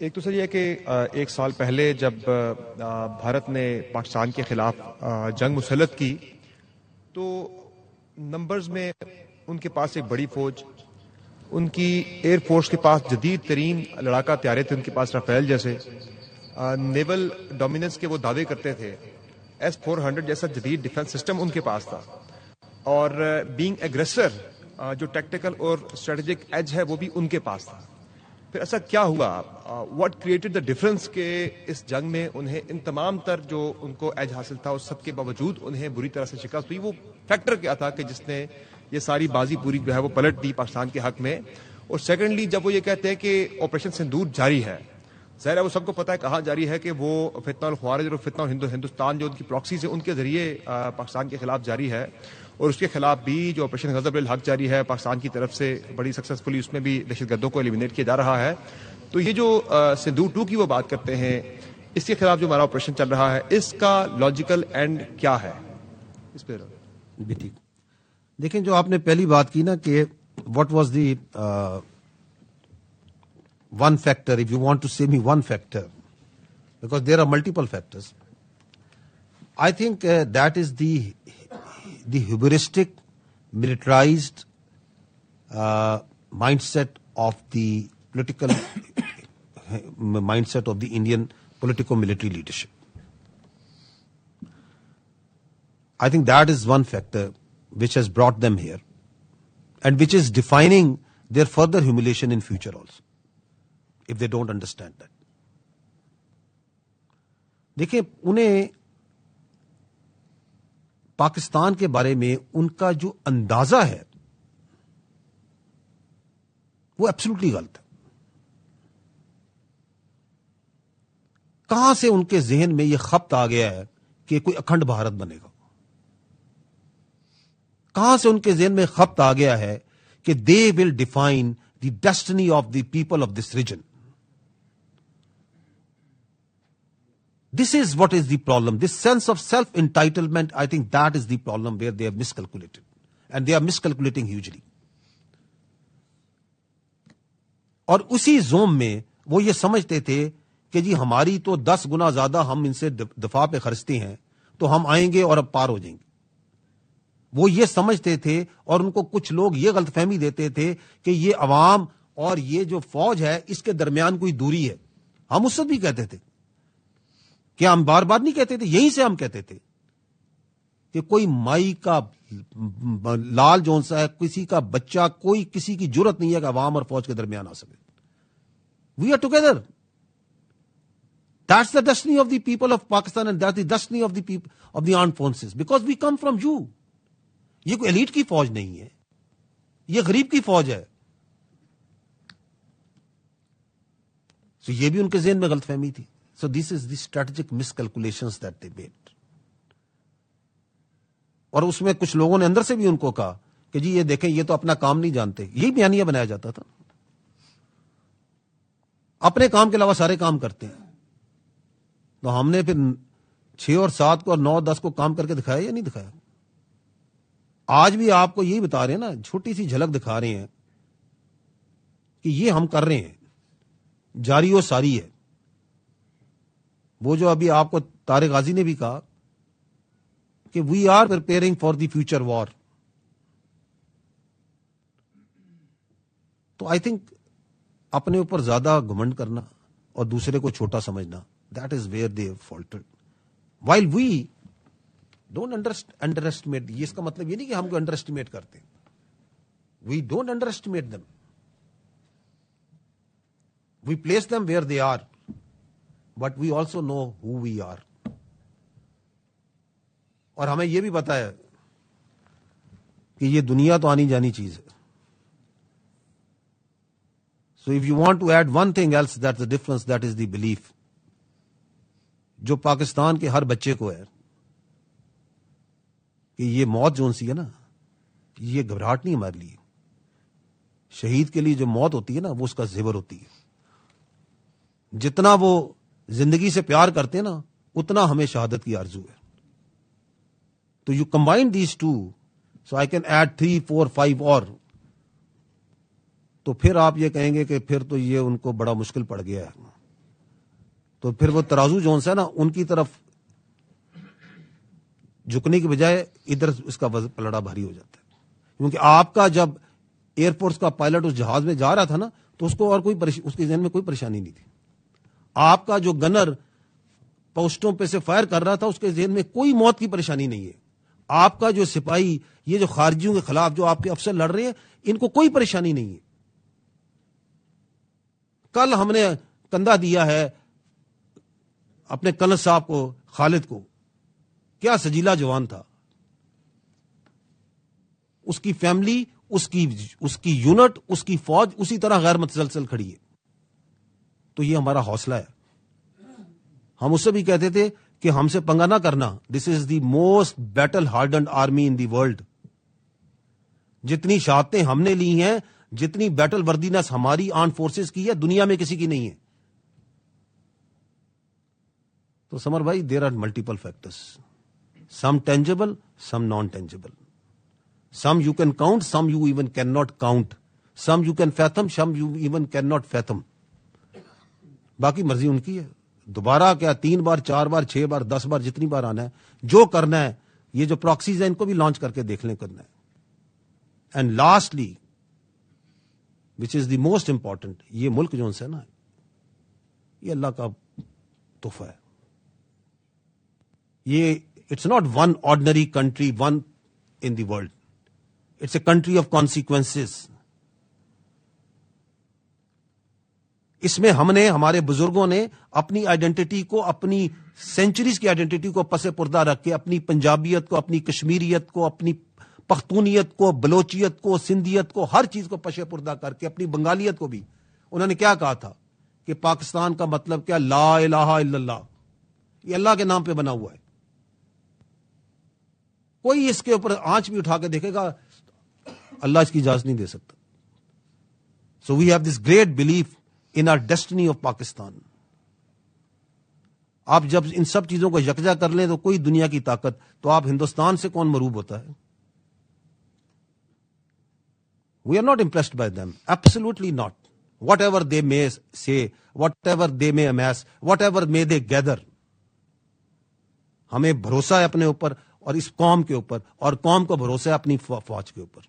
ایک تو سر یہ کہ ایک سال پہلے جب بھارت نے پاکستان کے خلاف جنگ مسلط کی تو نمبرز میں ان کے پاس ایک بڑی فوج، ان کی ایئر فورس کے پاس جدید ترین لڑاکا طیارے تھے، ان کے پاس رافیل جیسے نیول ڈومیننس کے وہ دعوے کرتے تھے، S-400 جیسا جدید ڈیفنس سسٹم ان کے پاس تھا، اور بینگ ایگریسر جو ٹیکٹیکل اور اسٹریٹجک ایج ہے وہ بھی ان کے پاس تھا. پھر ایسا کیا ہوا، واٹ کریٹڈ دا ڈفرنس کہ اس جنگ میں انہیں ان تمام تر جو ان کو ایج حاصل تھا اس سب کے باوجود انہیں بری طرح سے شکست ہوئی؟ وہ فیکٹر کیا تھا کہ جس نے یہ ساری بازی پوری جو ہے وہ پلٹ دی پاکستان کے حق میں؟ اور سیکنڈلی جب وہ یہ کہتے ہیں کہ آپریشن سندور جاری ہے، ظاہر ہے وہ سب کو پتا ہے کہاں جاری ہے، کہ وہ فتنہ الخوارج اور فتنہ ہندوستان جو ان کی پراکسیز ہیں ان کے ذریعے پاکستان کے خلاف جاری ہے، اور اس کے خلاف بھی جو آپریشن غضب الحق جاری ہے پاکستان کی طرف سے بڑی سکسیسفلی، اس میں بھی دہشت گردوں کو ایلیمینیٹ کیا جا رہا ہے. تو یہ جو سندور 2 کی وہ بات کرتے ہیں، اس کے خلاف جو ہمارا آپریشن چل رہا ہے، اس کا لاجیکل اینڈ کیا ہے؟ اس پہ بھی ٹھیک. دیکھیں جو آپ نے پہلی بات کی نا کہ what was the one factor, if you want to see me one factor, because there are multiple factors. I think that is the hubristic, militarized mindset of the political mindset of the Indian politico-military leadership. I think that is one factor which has brought them here, and which is defining their further humiliation in future also, if they don't understand that. دیکھیں انہیں پاکستان کے بارے میں ان کا جو اندازہ ہے وہ ایبسولوٹلی غلط ہے. کہاں سے ان کے ذہن میں یہ خبط آ گیا ہے کہ کوئی اکھنڈ بھارت بنے گا؟ کہاں سے ان کے ذہن میں خبط آ گیا ہے کہ they will define the destiny of the people of this region? This is what is the problem. This sense of self-entitlement, I think that is the problem where they have miscalculated. And they are miscalculating hugely. اور اسی zoom میں وہ یہ سمجھتے تھے کہ جی ہماری تو 10 گنا زیادہ ہم ان سے دفاع پہ خرچتے ہیں تو ہم آئیں گے اور اب پار ہو جائیں گے. وہ یہ سمجھتے تھے، اور ان کو کچھ لوگ یہ غلط فہمی دیتے تھے کہ یہ عوام اور یہ جو فوج ہے اس کے درمیان کوئی دوری ہے. ہم اس وقت بھی کہتے تھے، کیا ہم بار بار نہیں کہتے تھے؟ یہیں سے ہم کہتے تھے کہ کوئی مائی کا لال جون سا ہے، کسی کا بچہ، کوئی کسی کی جرت نہیں ہے کہ عوام اور فوج کے درمیان آ سکے. We are together. That's the destiny of the people of Pakistan and that's the destiny of the people of the armed forces, because we come from you. یہ کوئی ایلیٹ کی فوج نہیں ہے، یہ غریب کی فوج ہے. تو یہ بھی ان کے ذہن میں غلط فہمی تھی. So this is the strategic miscalculations that they made. اور اس میں کچھ لوگوں نے اندر سے بھی ان کو کہا کہ جی یہ دیکھیں یہ تو اپنا کام نہیں جانتے. یہی بیانیہ بنایا جاتا تھا، اپنے کام کے علاوہ سارے کام کرتے ہیں. تو ہم نے پھر 6 اور 7 کو اور 9 اور 10 کو کام کر کے دکھایا یا نہیں دکھایا؟ آج بھی آپ کو یہی بتا رہے ہیں نا، چھوٹی سی جھلک دکھا رہے ہیں کہ یہ ہم کر رہے ہیں، جاری و ساری ہے. وہ جو ابھی آپ کو طارق غازی نے بھی کہا کہ we are preparing for the future war. تو آئی تھنک اپنے اوپر زیادہ گھمنڈ کرنا اور دوسرے کو چھوٹا سمجھنا، that is where they faulted. While we don't underestimate. یہ اس کا مطلب یہ نہیں کہ ہم کو انڈر ایسٹیمیٹ کرتے. We don't underestimate them. We place them where they are. But we also know who we are. اور ہمیں یہ بھی پتا ہے کہ یہ دنیا تو آنی جانی چیز ہے. So if you want to add one thing else, that's the difference, that is the belief. جو پاکستان کے ہر بچے کو ہے کہ یہ موت جون سی ہے نا، یہ گھبراہٹ نہیں ہمارے لیے. شہید کے لیے جو موت ہوتی ہے نا وہ اس کا زیور ہوتی ہے. جتنا وہ زندگی سے پیار کرتے ہیں نا اتنا ہمیں شہادت کی آرزو ہے. تو you combine these two, so I can add 3 4 5 اور، تو پھر آپ یہ کہیں گے کہ پھر تو یہ ان کو بڑا مشکل پڑ گیا ہے. تو پھر وہ ترازو جو ہے نا ان کی طرف جھکنے کی بجائے ادھر اس کا وزن پلڑا بھاری ہو جاتا ہے. کیونکہ آپ کا جب ایئر فورس کا پائلٹ اس جہاز میں جا رہا تھا نا تو اس کو اور اس کے ذہن میں کوئی پریشانی نہیں تھی. آپ کا جو گنر پوسٹوں پہ سے فائر کر رہا تھا اس کے ذہن میں کوئی موت کی پریشانی نہیں ہے. آپ کا جو سپاہی یہ جو خارجیوں کے خلاف جو آپ کے افسر لڑ رہے ہیں ان کو کوئی پریشانی نہیں ہے. کل ہم نے کندھا دیا ہے اپنے کنر صاحب کو، خالد کو، کیا سجیلا جوان تھا. اس کی فیملی، اس کی یونٹ، اس کی فوج اسی طرح غیر متسلسل کھڑی ہے. تو یہ ہمارا حوصلہ ہے. ہم اس سے بھی کہتے تھے کہ ہم سے پنگا نہ کرنا. This is the most battle hardened army in the world. جتنی شہادتیں ہم نے لی ہیں، جتنی بیٹل وردینس ہماری آرم فورسز کی ہے، دنیا میں کسی کی نہیں ہے. تو سمر بھائی، there are multiple factors, some tangible, some non tangible. Some you can count, some you even can not count. Some you can fathom, some you even can not fathom. باقی مرضی ان کی ہے. دوبارہ کیا 3 بار 4 بار 6 بار 10 بار جتنی بار آنا ہے، جو کرنا ہے. یہ جو پراکسیز ہیں ان کو بھی لانچ کر کے دیکھ لیں کرنا ہے. And lastly which is the most important, یہ ملک جو ہے نا، یہ اللہ کا تحفہ ہے. یہ it's not one ordinary country, one in the world. It's a country of consequences. اس میں ہم نے، ہمارے بزرگوں نے اپنی آئیڈینٹی کو، اپنی سینچریز کی آئیڈینٹی کو پس پردہ رکھ کے، اپنی پنجابیت کو، اپنی کشمیریت کو، اپنی پختونیت کو، بلوچیت کو، سندھیت کو، ہر چیز کو پس پردہ کر کے، اپنی بنگالیت کو بھی. انہوں نے کیا کہا تھا کہ پاکستان کا مطلب کیا؟ لا الہ الا اللہ. یہ اللہ کے نام پہ بنا ہوا ہے. کوئی اس کے اوپر آنچ بھی اٹھا کے دیکھے گا، اللہ اس کی اجازت نہیں دے سکتا. So we have this great belief in our destiny of Pakistan. آپ جب ان سب چیزوں کو یکجا کر لیں تو کوئی دنیا کی طاقت، تو آپ ہندوستان سے کون مروب ہوتا ہے؟ We are not impressed by them, absolutely not. Whatever they may say, whatever they may amass, whatever may they gather. ہمیں بھروسہ ہے اپنے اوپر اور اس قوم کے اوپر، اور قوم کو بھروسہ ہے اپنی فوج کے اوپر.